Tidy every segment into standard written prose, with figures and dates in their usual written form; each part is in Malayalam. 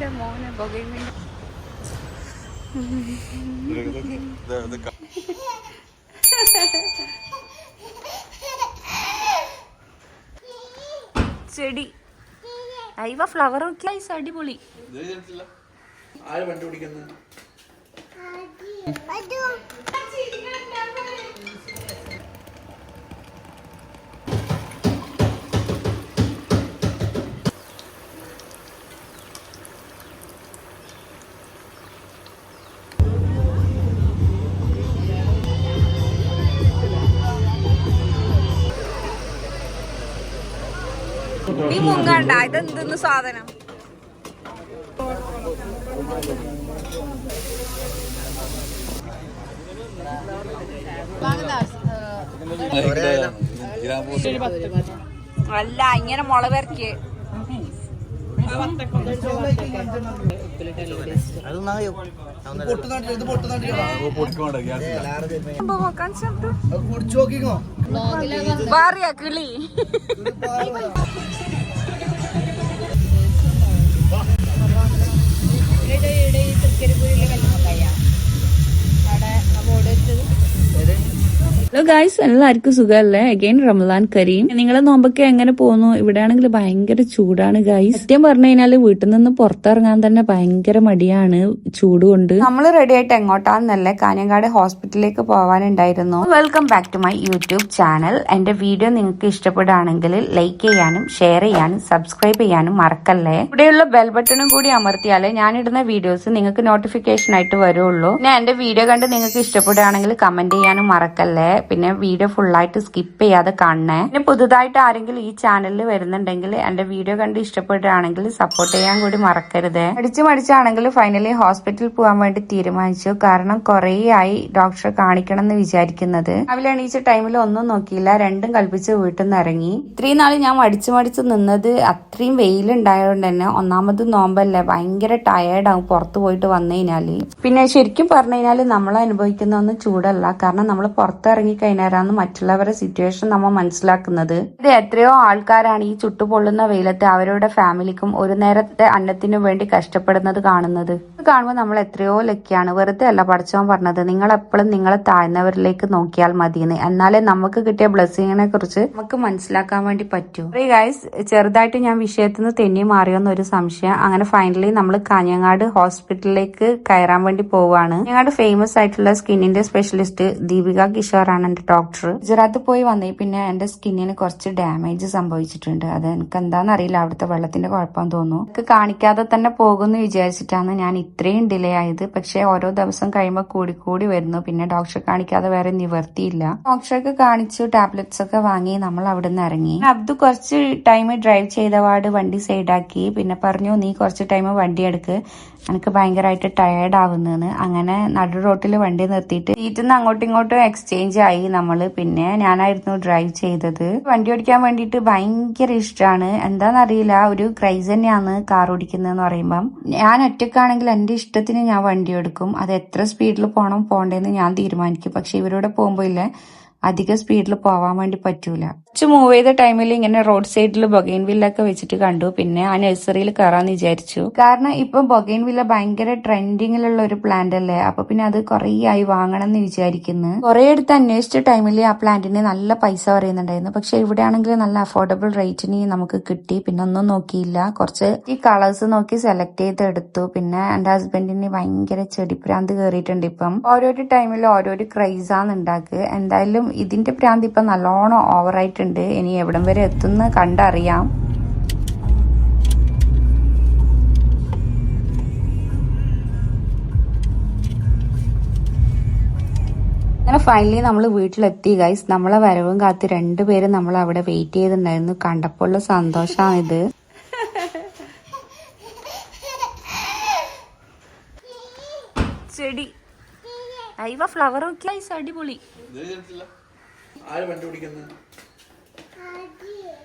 എന്റെ മോനെ ചെടി അയ്യ ഫ്ലവർ ഒക്കെ അടിപൊളി. ആര് വണ്ടി പിടിക്കുന്നത്? ഈ മുങ്ങണ്ട ഇതെന്തെന്ന് സാധനം? അല്ല ഇങ്ങനെ മുള പെരക്കിയ കിളി. ഹലോ ഗായ്സ്, എല്ലാവർക്കും സുഖമല്ലേ? അഗൈൻ റമദാൻ കരീം. നിങ്ങളെ നോമ്പൊക്കെ എങ്ങനെ പോകുന്നു? ഇവിടെ ആണെങ്കിൽ ഭയങ്കര ചൂടാണ് ഗായ്സ്. സത്യം പറഞ്ഞു കഴിഞ്ഞാല് വീട്ടിൽ നിന്ന് പുറത്തിറങ്ങാൻ തന്നെ ഭയങ്കര മടിയാണ് ചൂട് കൊണ്ട്. നമ്മൾ റെഡി ആയിട്ട് എങ്ങോട്ടാന്നല്ലേ കാഞ്ഞങ്ങാട് ഹോസ്പിറ്റലിലേക്ക് പോവാനുണ്ടായിരുന്നു. Welcome back to my YouTube channel. എന്റെ വീഡിയോ നിങ്ങൾക്ക് ഇഷ്ടപ്പെടുകയാണെങ്കിൽ ലൈക്ക് ചെയ്യാനും ഷെയർ ചെയ്യാനും സബ്സ്ക്രൈബ് ചെയ്യാനും മറക്കല്ലേ. ഇവിടെയുള്ള ബെൽ ബട്ടണും കൂടി അമർത്തിയാലേ ഞാനിടുന്ന വീഡിയോസ് നിങ്ങൾക്ക് നോട്ടിഫിക്കേഷൻ ആയിട്ട് വരുള്ളൂ. പിന്നെ എന്റെ വീഡിയോ കണ്ട് നിങ്ങൾക്ക് ഇഷ്ടപ്പെടുകയാണെങ്കിൽ കമന്റ് ചെയ്യാനും മറക്കല്ലേ. പിന്നെ വീഡിയോ ഫുള്ളായിട്ട് സ്കിപ്പ് ചെയ്യാതെ കാണണേ. പിന്നെ പുതുതായിട്ട് ആരെങ്കിലും ഈ ചാനലിൽ വരുന്നുണ്ടെങ്കിൽ എന്റെ വീഡിയോ കണ്ട് ഇഷ്ടപ്പെടുകയാണെങ്കിൽ സപ്പോർട്ട് ചെയ്യാൻ കൂടി മറക്കരുത്. മടിച്ചാണെങ്കിൽ ഫൈനലി ഹോസ്പിറ്റലിൽ പോകാൻ വേണ്ടി തീരുമാനിച്ചു. കാരണം കുറേ ആയി ഡോക്ടറെ കാണിക്കണം എന്ന് വിചാരിക്കുന്നത്. രാവിലെ എണീച്ച ടൈമിൽ ഒന്നും നോക്കിയില്ല, രണ്ടും കൽപ്പിച്ച് വീട്ടിൽ നിന്ന് ഇറങ്ങി. ഇത്രയും നാൾ ഞാൻ മടിച്ച് നിന്നത് അത്രയും വെയിലുണ്ടായതുകൊണ്ട് തന്നെ ഒന്നാമത് നോമ്പല്ലേ, ഭയങ്കര ടയേർഡാവും പുറത്തു പോയിട്ട് വന്നു കഴിഞ്ഞാല്. പിന്നെ ശരിക്കും പറഞ്ഞു കഴിഞ്ഞാല് നമ്മൾ അനുഭവിക്കുന്ന ഒന്നും ചൂടല്ല, കാരണം നമ്മൾ പുറത്തിറങ്ങി കഴിഞ്ഞാലാണ് മറ്റുള്ളവരുടെ സിറ്റുവേഷൻ നമ്മൾ മനസ്സിലാക്കുന്നത്. ഇത് എത്രയോ ആൾക്കാരാണ് ഈ ചുട്ടുപൊള്ളുന്ന വെയിലത്ത് അവരുടെ ഫാമിലിക്കും ഒരു നേരത്തെ അന്നത്തിനു വേണ്ടി കഷ്ടപ്പെടുന്നത് കാണുന്നത്. ഇത് കാണുമ്പോൾ നമ്മൾ എത്രയോ ലക്കിയാണ്. വെറുതെ അല്ല പഠിച്ചവൻ പറഞ്ഞത് നിങ്ങൾ എപ്പോഴും നിങ്ങളെ താഴ്ന്നവരിലേക്ക് നോക്കിയാൽ മതിയെന്ന്. എന്നാലേ നമുക്ക് കിട്ടിയ ബ്ലെസ്സിങ്ങിനെ കുറിച്ച് നമുക്ക് മനസ്സിലാക്കാൻ വേണ്ടി പറ്റൂ. ഗൈസ്, ചെറുതായിട്ട് ഞാൻ വിഷയത്തിൽ നിന്ന് തെന്നി മാറിയോന്ന് ഒരു സംശയം. അങ്ങനെ ഫൈനലി നമ്മൾ കാഞ്ഞങ്ങാട് ഹോസ്പിറ്റലിലേക്ക് കയറാൻ വേണ്ടി പോവാണ്. കാഞ്ഞങ്ങാട് ഫേമസ് ആയിട്ടുള്ള സ്കിന്നിന്റെ സ്പെഷ്യലിസ്റ്റ് ദീപിക കിഷോറാണ് എന്റെ ഡോക്ടർ. ഗുജറാത്ത് പോയി വന്നേ പിന്നെ എന്റെ സ്കിന്നിന് കുറച്ച് ഡാമേജ് സംഭവിച്ചിട്ടുണ്ട്. അത് എനിക്ക് എന്താണെന്ന് അറിയില്ല, അവിടുത്തെ വെള്ളത്തിന്റെ കുഴപ്പം തോന്നുന്നു. എനിക്ക് കാണിക്കാതെ തന്നെ പോകുമെന്ന് വിചാരിച്ചിട്ടാണ് ഞാൻ ഇത്രയും ഡിലേ ആയത്. പക്ഷെ ഓരോ ദിവസം കഴിയുമ്പോൾ കൂടി വരുന്നു. പിന്നെ ഡോക്ടറെ കാണിക്കാതെ വേറെ നിവർത്തിയില്ല. ഡോക്ടർക്ക് കാണിച്ചു, ടാബ്ലറ്റ്സ് ഒക്കെ വാങ്ങി നമ്മൾ അവിടെ നിന്ന് ഇറങ്ങി. അബ്ദു കുറച്ച് ടൈം ഡ്രൈവ് ചെയ്ത പാട് വണ്ടി സൈഡാക്കി. പിന്നെ പറഞ്ഞു നീ കുറച്ച് ടൈം വണ്ടി എടുക്ക്, എനിക്ക് ഭയങ്കരമായിട്ട് ടയേർഡ് ആവുന്നെന്ന്. അങ്ങനെ നടു റോട്ടിൽ വണ്ടി നിർത്തിയിട്ട് സീറ്റിൽ നിന്ന് അങ്ങോട്ടും ഇങ്ങോട്ടും എക്സ്ചേഞ്ച് ആയി നമ്മള്. പിന്നെ ഞാനായിരുന്നു ഡ്രൈവ് ചെയ്തത്. വണ്ടി ഓടിക്കാൻ വേണ്ടിയിട്ട് ഭയങ്കര ഇഷ്ടമാണ്. എന്താണെന്നറിയില്ല, ഒരു ക്രൈസ് തന്നെയാണ് കാർ ഓടിക്കുന്നതെന്ന് പറയുമ്പം. ഞാൻ ഒറ്റക്കാണെങ്കിൽ എന്റെ ഇഷ്ടത്തിന് ഞാൻ വണ്ടി എടുക്കും. അത് എത്ര സ്പീഡിൽ പോണ്ടേന്ന് ഞാൻ തീരുമാനിക്കും. പക്ഷെ ഇവരോട് പോകുമ്പോ ഇല്ലേ അധികം സ്പീഡിൽ പോവാൻ വേണ്ടി പറ്റൂല. കുറച്ച് മൂവ് ചെയ്ത ടൈമിൽ ഇങ്ങനെ റോഡ് സൈഡിൽ ബൊഗൈൻവില്ലൊക്കെ വെച്ചിട്ട് കണ്ടു. പിന്നെ ആ നഴ്സറിയിൽ കയറാന്ന് വിചാരിച്ചു. കാരണം ഇപ്പൊ ബൊഗൈൻവില്ല ഭയങ്കര ട്രെൻഡിങ്ങിലുള്ള ഒരു പ്ലാന്റ് അല്ലേ. അപ്പൊ പിന്നെ അത് കുറേ ആയി വാങ്ങണം എന്ന് വിചാരിക്കുന്നു. കുറെ അടുത്ത് അന്വേഷിച്ച ടൈമിൽ ആ പ്ലാന്റിന് നല്ല പൈസ പറയുന്നുണ്ടായിരുന്നു. പക്ഷെ ഇവിടെ ആണെങ്കിൽ നല്ല അഫോർഡബിൾ റേറ്റിന് നമുക്ക് കിട്ടി. പിന്നെ ഒന്നും നോക്കിയില്ല, കുറച്ച് ഈ കളേഴ്സ് നോക്കി സെലക്ട് ചെയ്ത് എടുത്തു. പിന്നെ എന്റെ ഹസ്ബൻഡിന് ഭയങ്കര ചെടിപ്രാന്ത് കയറിയിട്ടുണ്ട്. ഇപ്പം ഓരോരോ ടൈമിൽ ഓരോരോ ക്രൈസാണ് ഉണ്ടാക്കുക. എന്തായാലും ഇതിന്റെ പ്രാന്ത് ഇപ്പൊ നല്ലോണം ഓവറായിട്ടുണ്ട്. ഇനി എവിടം വരെ എത്തുന്ന കണ്ടറിയാം. അങ്ങനെ ഫൈനലി നമ്മൾ വീട്ടിലെത്തി ഗൈസ്. നമ്മളെ വരവും കാത്ത് രണ്ടുപേരും നമ്മൾ അവിടെ വെയിറ്റ് ചെയ്തിട്ടുണ്ടായിരുന്നു. കണ്ടപ്പോൾ ഉള്ള സന്തോഷമാണിത്. ചെടി അയ്യ ഫ്ലവർ ഒക്കെ അടിപൊളി.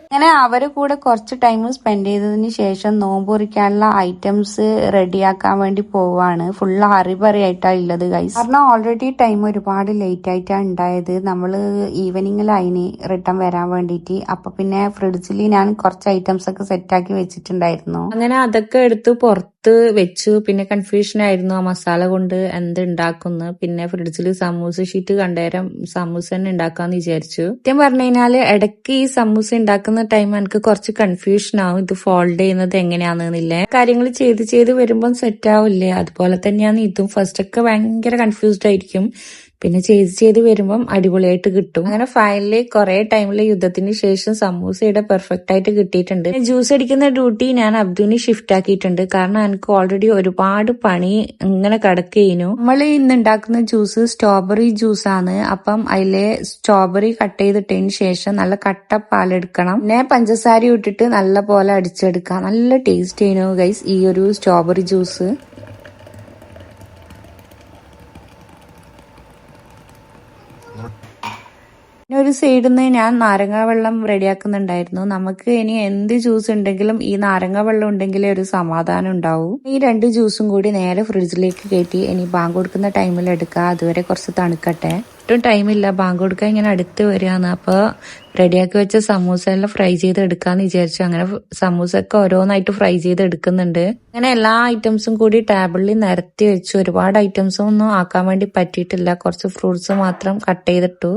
അങ്ങനെ അവര് കൂടെ കുറച്ച് ടൈം സ്പെൻഡ് ചെയ്തതിന് ശേഷം നോമ്പ് കുറിക്കാനുള്ള ഐറ്റംസ് റെഡിയാക്കാൻ വേണ്ടി പോവാണ്. ഫുള്ള് ഹറിബറിയായിട്ടാണ് ഉള്ളത് ഗൈസ്. കാരണം ഓൾറെഡി ടൈം ഒരുപാട് ലേറ്റ് ആയിട്ടാണ് ഉണ്ടായത്. നമ്മള് ഈവനിങ്ങിലായിന് റിട്ടേൺ വരാൻ വേണ്ടിയിട്ട്. അപ്പൊ പിന്നെ ഫ്രിഡ്ജിൽ ഞാൻ കുറച്ച് ഐറ്റംസ് ഒക്കെ സെറ്റാക്കി വെച്ചിട്ടുണ്ടായിരുന്നു. അങ്ങനെ അതൊക്കെ എടുത്ത് പുറത്ത് പുറത്ത് വെച്ചു. പിന്നെ കൺഫ്യൂഷൻ ആയിരുന്നു ആ മസാല കൊണ്ട് എന്ത് ഉണ്ടാക്കുന്നു. പിന്നെ ഫ്രിഡ്ജിൽ സമൂസ ഷീറ്റ് കണ്ടേരം സമൂസ തന്നെ ഉണ്ടാക്കാന്ന് വിചാരിച്ചു. സത്യം പറഞ്ഞു കഴിഞ്ഞാല് ഇടയ്ക്ക് ഈ സമൂസ ഉണ്ടാക്കുന്ന ടൈം എനിക്ക് കുറച്ച് കൺഫ്യൂഷൻ ആവും, ഇത് ഫോൾഡ് ചെയ്യുന്നത് എങ്ങനെയാണെന്നില്ലേ. കാര്യങ്ങൾ ചെയ്ത് വരുമ്പം സെറ്റ് ആവില്ലേ. അതുപോലെ തന്നെയാണ് ഇതും. ഫസ്റ്റ് ഒക്കെ ഭയങ്കര കൺഫ്യൂസ്ഡ് ആയിരിക്കും, പിന്നെ ചെയ്ത് വരുമ്പം അടിപൊളിയായിട്ട് കിട്ടും. അങ്ങനെ ഫൈനലി കുറെ ടൈമില് യുദ്ധത്തിന് ശേഷം സമൂസയുടെ പെർഫെക്റ്റ് ആയിട്ട് കിട്ടിയിട്ടുണ്ട്. ജ്യൂസ് അടിക്കുന്ന ഡ്യൂട്ടി ഞാൻ അബ്ദുവിന് ഷിഫ്റ്റ് ആക്കിയിട്ടുണ്ട്, കാരണം എനിക്ക് ഓൾറെഡി ഒരുപാട് പണി ഇങ്ങനെ കിടക്കുന്നു. നമ്മൾ ഇന്ന് ഉണ്ടാക്കുന്ന ജ്യൂസ് സ്ട്രോബെറി ജ്യൂസ് ആണ്. അപ്പം അതിലെ സ്ട്രോബെറി കട്ട് ചെയ്തിട്ടതിന് ശേഷം നല്ല കട്ട പാലെടുക്കണം, പിന്നെ പഞ്ചസാര ഇട്ടിട്ട് നല്ല പോലെ അടിച്ചെടുക്കാം. നല്ല ടേസ്റ്റ് ചെയ്യുന്നു ഗൈസ് ഈ ഒരു സ്ട്രോബെറി ജ്യൂസ്. പിന്നെ ഒരു സൈഡിൽ നിന്ന് ഞാൻ നാരങ്ങ വെള്ളം റെഡിയാക്കുന്നുണ്ടായിരുന്നു. നമുക്ക് ഇനി എന്ത് ജ്യൂസ് ഉണ്ടെങ്കിലും ഈ നാരങ്ങ വെള്ളം ഉണ്ടെങ്കിലേ ഒരു സമാധാനം ഉണ്ടാവും. ഈ 2 ജ്യൂസും കൂടി നേരെ ഫ്രിഡ്ജിലേക്ക് കയറ്റി ഇനി ബാങ്ക് കൊടുക്കുന്ന ടൈമിൽ എടുക്കുക. അതുവരെ കുറച്ച് തണുക്കട്ടെ. ഒട്ടും ടൈമില്ല, ബാങ്ക് കൊടുക്കാൻ ഇങ്ങനെ അടുത്ത് വരികയാണ്. അപ്പോൾ റെഡിയാക്കി വെച്ച സമൂസ എല്ലാം ഫ്രൈ ചെയ്ത് എടുക്കാന്ന് വിചാരിച്ചു. അങ്ങനെ സമൂസ ഒക്കെ ഓരോന്നായിട്ട് ഫ്രൈ ചെയ്ത് എടുക്കുന്നുണ്ട്. അങ്ങനെ എല്ലാ ഐറ്റംസും കൂടി ടേബിളിൽ നിരത്തി വെച്ചു. ഒരുപാട് ഐറ്റംസും ഒന്നും ആക്കാൻ വേണ്ടി പറ്റിയിട്ടില്ല, കുറച്ച് ഫ്രൂട്ട്സ് മാത്രം കട്ട് ചെയ്തിട്ടു.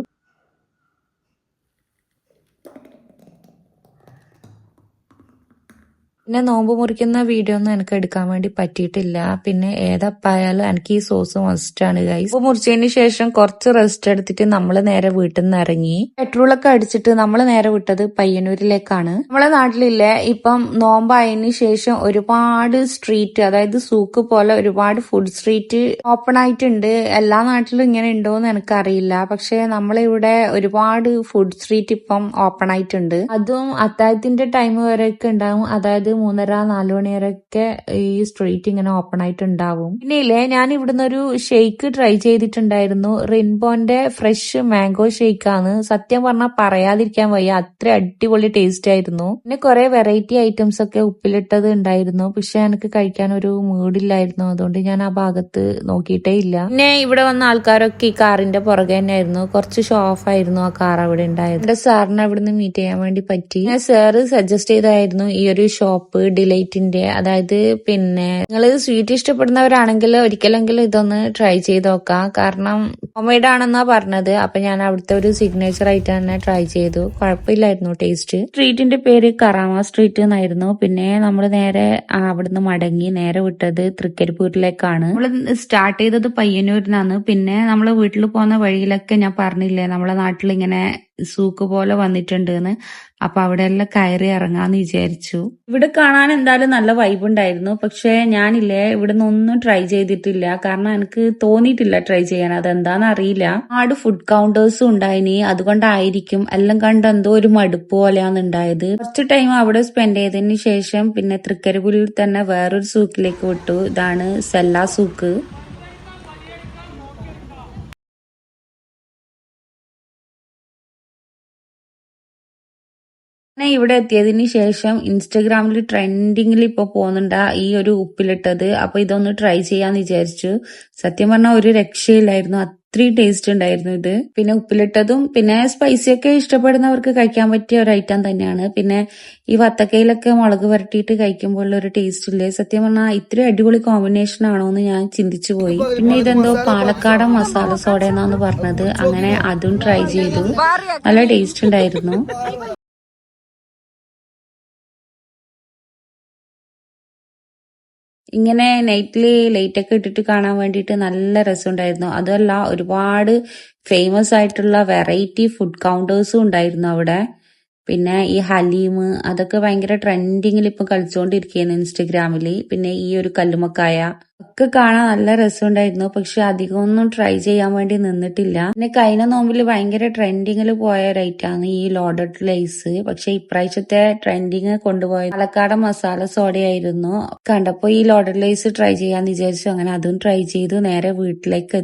പിന്നെ നോമ്പ് മുറിക്കുന്ന വീഡിയോ ഒന്നും എനിക്ക് എടുക്കാൻ വേണ്ടി പറ്റിയിട്ടില്ല. പിന്നെ ഏതപ്പായാലും എനിക്ക് ഈ സോസ് മസ്റ്റ് ആണ് ഗൈസ്. നോമ്പ് മുറിച്ചതിന് ശേഷം കുറച്ച് റെസ്റ്റ് എടുത്തിട്ട് നമ്മൾ നേരെ വീട്ടിൽ നിന്ന് ഇറങ്ങി. പെട്രോളൊക്കെ അടിച്ചിട്ട് നമ്മൾ നേരെ വിട്ടത് പയ്യന്നൂരിലേക്കാണ്. നമ്മളെ നാട്ടിലില്ലേ ഇപ്പം നോമ്പായതിനു ശേഷം ഒരുപാട് സ്ട്രീറ്റ്, അതായത് സൂക്ക് പോലെ ഒരുപാട് ഫുഡ് സ്ട്രീറ്റ് ഓപ്പൺ ആയിട്ടുണ്ട്. എല്ലാ നാട്ടിലും ഇങ്ങനെ ഉണ്ടോന്ന് എനിക്കറിയില്ല, പക്ഷെ നമ്മളിവിടെ ഒരുപാട് ഫുഡ് സ്ട്രീറ്റ് ഇപ്പം ഓപ്പൺ ആയിട്ടുണ്ട്. അതും അത്താഴത്തിന്റെ ടൈം വരെയൊക്കെ ഉണ്ടാവും, അതായത് 3:30-4 മണി വരെയൊക്കെ ഈ സ്ട്രീറ്റ് ഇങ്ങനെ ഓപ്പൺ ആയിട്ടുണ്ടാവും. പിന്നെ ഇല്ലേ ഞാൻ ഇവിടുന്ന് ഒരു ഷെയ്ക്ക് ട്രൈ ചെയ്തിട്ടുണ്ടായിരുന്നു. റിൻബോന്റെ ഫ്രഷ് മാംഗോ ഷെയ്ക്കാണ്. സത്യം പറഞ്ഞാൽ പറയാതിരിക്കാൻ വയ്യ, അത്ര അടിപൊളി ടേസ്റ്റ് ആയിരുന്നു. പിന്നെ കുറെ വെറൈറ്റി ഐറ്റംസ് ഒക്കെ ഉപ്പിലിട്ടത് ഉണ്ടായിരുന്നു, പക്ഷെ എനിക്ക് കഴിക്കാൻ ഒരു മൂഡില്ലായിരുന്നു, അതുകൊണ്ട് ഞാൻ ആ ഭാഗത്ത് നോക്കിയിട്ടേ ഇല്ല. പിന്നെ ഇവിടെ വന്ന ആൾക്കാരൊക്കെ ഈ കാറിന്റെ പുറകെ തന്നെയായിരുന്നു. കുറച്ച് ഷോ ഓഫ് ആയിരുന്നു ആ കാർ അവിടെ ഉണ്ടായത്. എന്റെ സാറിനെ അവിടുന്ന് മീറ്റ് ചെയ്യാൻ വേണ്ടി പറ്റി. സാറ് സജസ്റ്റ് ചെയ്തായിരുന്നു ഈ ഒരു ഷോപ്പ് ഡിലൈറ്റിന്റെ. അതായത് പിന്നെ നിങ്ങൾ സ്വീറ്റ് ഇഷ്ടപ്പെടുന്നവരാണെങ്കിൽ ഒരിക്കലെങ്കിലും ഇതൊന്ന് ട്രൈ ചെയ്ത് നോക്കാം, കാരണം ഹോംമെയ്ഡ് ആണെന്നാ പറഞ്ഞത്. അപ്പൊ ഞാൻ അവിടുത്തെ ഒരു സിഗ്നേച്ചർ ആയിട്ട് തന്നെ ട്രൈ ചെയ്തു, കുഴപ്പമില്ലായിരുന്നു ടേസ്റ്റ്. സ്ട്രീറ്റിന്റെ പേര് കറാമ സ്ട്രീറ്റ് എന്നായിരുന്നു. പിന്നെ നമ്മൾ നേരെ അവിടുന്ന് മടങ്ങി നേരെ വിട്ടത് തൃക്കരിപ്പൂരിലേക്കാണ്. നമ്മൾ സ്റ്റാർട്ട് ചെയ്തത് പയ്യന്നൂരിനാണ്. പിന്നെ നമ്മള് വീട്ടിൽ പോകുന്ന വഴിയിലൊക്കെ ഞാൻ പറഞ്ഞില്ലേ നമ്മളെ നാട്ടിൽ ഇങ്ങനെ സൂക്ക് പോലെ വന്നിട്ടുണ്ട് എന്ന്, അപ്പൊ അവിടെ എല്ലാം കയറി ഇറങ്ങാന്ന് വിചാരിച്ചു. ഇവിടെ കാണാൻ എന്തായാലും നല്ല വൈബ് ഉണ്ടായിരുന്നു, പക്ഷെ ഞാനില്ലേ ഇവിടുന്ന് ഒന്നും ട്രൈ ചെയ്തിട്ടില്ല, കാരണം എനിക്ക് തോന്നിയിട്ടില്ല ട്രൈ ചെയ്യാൻ. അതെന്താന്ന് അറിയില്ല. ഒരുപാട് ഫുഡ് കൗണ്ടേഴ്സും ഉണ്ടായിനി, അതുകൊണ്ടായിരിക്കും എല്ലാം കണ്ട് എന്തോ ഒരു മടുപ്പ് പോലെയാണ് ഉണ്ടായത്. കുറച്ച് ടൈം അവിടെ സ്പെൻഡ് ചെയ്തതിന് ശേഷം പിന്നെ തൃക്കരിപ്പൂരിൽ തന്നെ വേറൊരു സൂക്കിലേക്ക് വിട്ടു. ഇതാണ് സെല്ലാ സൂക്ക്. ഇവിടെ എത്തിയതിന് ശേഷം ഇൻസ്റ്റഗ്രാമിൽ ട്രെൻഡിങ്ങിൽ ഇപ്പൊ പോകുന്നുണ്ട് ഈ ഒരു ഉപ്പിലിട്ടത്. അപ്പൊ ഇതൊന്ന് ട്രൈ ചെയ്യാന്ന് വിചാരിച്ചു. സത്യം പറഞ്ഞാൽ ഒരു രക്ഷയില്ലായിരുന്നു, അത്രയും ടേസ്റ്റ് ഉണ്ടായിരുന്നു ഇത്. പിന്നെ ഉപ്പിലിട്ടതും പിന്നെ സ്പൈസി ഒക്കെ ഇഷ്ടപ്പെടുന്നവർക്ക് കഴിക്കാൻ പറ്റിയ ഒരു ഐറ്റം തന്നെയാണ്. പിന്നെ ഈ വത്തക്കയിലൊക്കെ മുളക് വരട്ടിയിട്ട് കഴിക്കുമ്പോൾ ഒരു ടേസ്റ്റ് ഇല്ലേ, സത്യം പറഞ്ഞാൽ ഇത്രയും അടിപൊളി കോമ്പിനേഷൻ ആണോ എന്ന് ഞാൻ ചിന്തിച്ചു പോയി. പിന്നെ ഇതെന്തോ പാലക്കാടൻ മസാല സോഡ എന്നാണ് പറഞ്ഞത്, അങ്ങനെ അതും ട്രൈ ചെയ്തു. നല്ല ടേസ്റ്റ് ഉണ്ടായിരുന്നു. ഇങ്ങനെ നൈറ്റില് ലൈറ്റ് ഒക്കെ ഇട്ടിട്ട് കാണാൻ വേണ്ടിയിട്ട് നല്ല രസമുണ്ടായിരുന്നു. അതല്ല ഒരുപാട് ഫേമസ് ആയിട്ടുള്ള വെറൈറ്റി ഫുഡ് കൗണ്ടേഴ്സും ഉണ്ടായിരുന്നു അവിടെ. പിന്നെ ഈ ഹലീം അതൊക്കെ ഭയങ്കര ട്രെൻഡിങ്ങിൽ ഇപ്പൊ കളിച്ചുകൊണ്ടിരിക്കുകയാണ് ഇൻസ്റ്റഗ്രാമില്. പിന്നെ ഈ ഒരു കല്ലുമക്കായ ഒക്കെ കാണാൻ നല്ല രസമുണ്ടായിരുന്നു, പക്ഷെ അധികമൊന്നും ട്രൈ ചെയ്യാൻ വേണ്ടി നിന്നിട്ടില്ല. പിന്നെ കഴിഞ്ഞ നോമ്പിൽ ഭയങ്കര ട്രെൻഡിങ്ങിൽ പോയ ഒരു ഐറ്റാണ് ഈ ലോഡഡ് ലൈസ്. പക്ഷെ ഇപ്രാവശ്യത്തെ ട്രെൻഡിങ് കൊണ്ടുപോയത് പാലക്കാടൻ മസാല സോഡയായിരുന്നു. കണ്ടപ്പോ ഈ ലോഡഡ് ലൈസ് ട്രൈ ചെയ്യാന്ന് വിചാരിച്ചു, അങ്ങനെ അതും ട്രൈ ചെയ്തു. നേരെ വീട്ടിലേക്ക്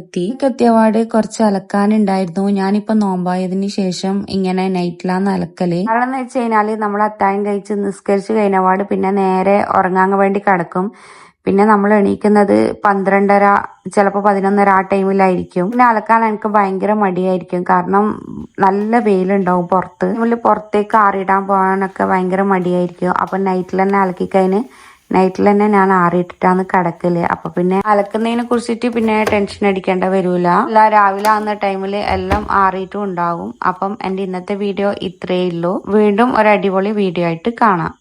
എത്തിയപാട് കുറച്ച് അലക്കാനുണ്ടായിരുന്നു. ഞാനിപ്പോ നോമ്പായതിനു ശേഷം ഇങ്ങനെ നൈറ്റിലാണ് അലക്കല്. കാരണം എന്ന് വെച്ച് കഴിഞ്ഞാല് നമ്മൾ അത്താഴം കഴിച്ച് നിസ്കരിച്ച് കഴിഞ്ഞപാട് പിന്നെ നേരെ ഉറങ്ങാൻ വേണ്ടി കിടക്കും. പിന്നെ നമ്മൾ എണീക്കുന്നത് 12:30 ചിലപ്പോൾ 11:30 ആ ടൈമിലായിരിക്കും. പിന്നെ അലക്കാൻ എനിക്ക് ഭയങ്കര മടിയായിരിക്കും, കാരണം നല്ല വെയിലുണ്ടാവും പുറത്ത്. നമ്മൾ പുറത്തേക്ക് ആറിയിടാൻ പോകാനൊക്കെ ഭയങ്കര മടിയായിരിക്കും. അപ്പൊ നൈറ്റിൽ തന്നെ അലക്കിക്കഴിഞ്ഞ് നൈറ്റിൽ തന്നെ ഞാൻ ആറിയിട്ടിട്ടാണ് കിടക്കല്. അപ്പൊ പിന്നെ അലക്കുന്നതിനെ കുറിച്ചിട്ട് പിന്നെ ടെൻഷൻ അടിക്കേണ്ട വരൂല. എല്ലാം രാവിലെ ആവുന്ന ടൈമിൽ എല്ലാം ആറിയിട്ടും ഉണ്ടാകും. അപ്പം എന്റെ ഇന്നത്തെ വീഡിയോ ഇത്രയേ ഉള്ളൂ. വീണ്ടും ഒരു അടിപൊളി വീഡിയോ ആയിട്ട് കാണാം.